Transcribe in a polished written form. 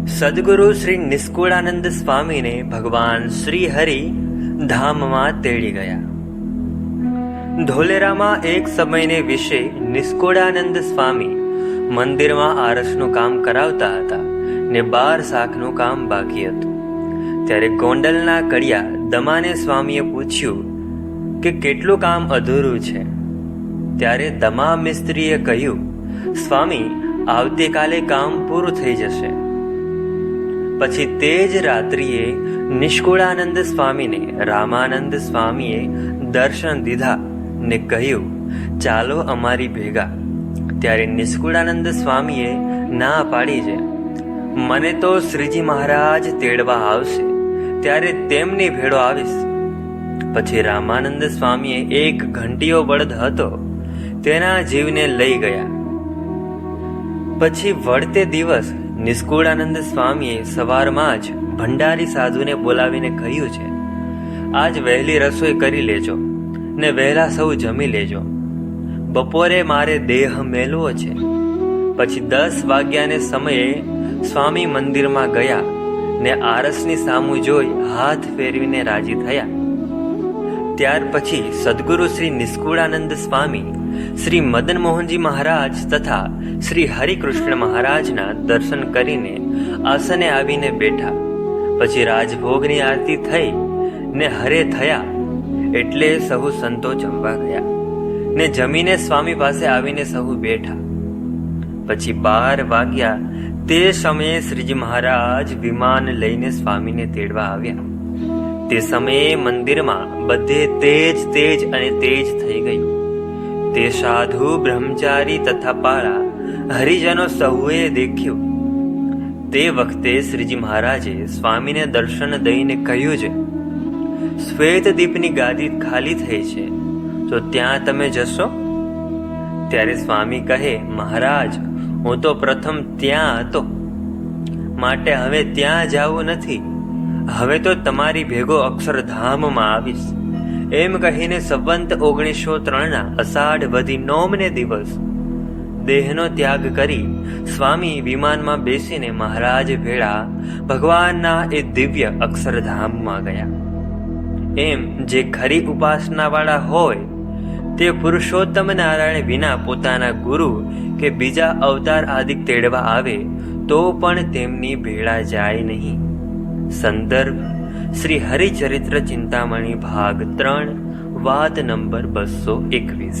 સદગુરુ શ્રી નિષ્કુળાનંદ સ્વામીને ભગવાન શ્રી હરિ ધામમાં તેડી ગયા. ધોલેરામાં એક સમયને વિશે નિષ્કુળાનંદ સ્વામી મંદિરમાં આરસનું કામ કરાવતા હતા ને 12 શાખનું કામ બાકી હતું. ત્યારે ગોંડલના કડિયા દમાને સ્વામીએ પૂછ્યું કે કેટલું કામ અધૂરું છે. ત્યારે દમા મિસ્ત્રીએ કહ્યું, સ્વામી, આવતીકાલે કામ પૂરું થઈ જશે. પછી તે જ રાત્રિએ નિષ્કુળાનંદ સ્વામીને રામાનંદ સ્વામીએ દર્શન દીધા ને કહ્યું, ચાલો અમારી ભેગા. ત્યારે નિષ્કુળાનંદ સ્વામીએ ના પાડી છે. મને તો શ્રીજી મહારાજ તેડવા આવશે ત્યારે તેમની ભેળો આવીશ. પછી રામાનંદ સ્વામીએ એક ઘંટીયો બળદ હતો તેના જીવને લઈ ગયા. પછી વળતે દિવસ નિષ્કુળાનંદ સ્વામીએ સવારમાં જ ભંડારી સાધુને બોલાવીને કહ્યું છે, આજ વહેલી રસોઈ કરી લેજો ને વહેલા સૌ જમી લેજો. બપોરે મારે દેહ મેલવો છે. પછી 10 વાગ્યાને સમયે સ્વામી મંદિરમાં ગયા ને આરસની સામું જોઈ હાથ ફેરવીને રાજી થયા. ત્યાર પછી સદગુરુ શ્રી નિષ્કુળાનંદ સ્વામી શ્રી મદન મોહનજી મહારાજ તથા શ્રી હરિકૃષ્ણ મહારાજના દર્શન કરીને આસને આવીને બેઠા. પછી રાજભોગની આરતી થઈ ને હરે થયા એટલે સહુ સંતો જમવા ગયા ને જમીને સ્વામી પાસે આવીને સહુ બેઠા. પછી 12 વાગ્યા તે સમયે શ્રીજી મહારાજ વિમાન લઈને સ્વામીને તેડવા આવ્યા. તે સમયે મંદિરમાં બધે તેજ અને તેજ થઈ ગયું. તે સાધુ, બ્રહ્મચારી તથા પાળા હરિજનો સહુએ દેખ્યું. તે વખતે શ્રીજી મહારાજે સ્વામીને દર્શન દઈને કહ્યું છે, શ્વેત દીપની ગાદી ખાલી થઈ છે તો ત્યાં તમે જશો? ત્યારે સ્વામી કહે, મહારાજ, હું તો પ્રથમ ત્યાં હતો, માટે હવે ત્યાં જવું નથી. હવે તો તમારી ભેગો અક્ષરધામમાં આવીશ. એમ કહીને સંવંત 1903 અષાઢ વધી 9ને દિવસ દેહનો ત્યાગ કરી સ્વામી વિમાનમાં બેસીને મહારાજ ભેળા ભગવાનના એ દિવ્ય અક્ષરધામમાં ગયા. એમ જે ખરી ઉપાસનાવાળા હોય તે પુરુષોત્તમ નારાયણ વિના પોતાના ગુરુ કે બીજા અવતાર આદિ તેડવા આવે તો પણ તેમની ભેળા જાય નહીં. સંદર્ભ શ્રી હરિચરિત્ર ચિંતામણી ભાગ 3 વાત નંબર 221.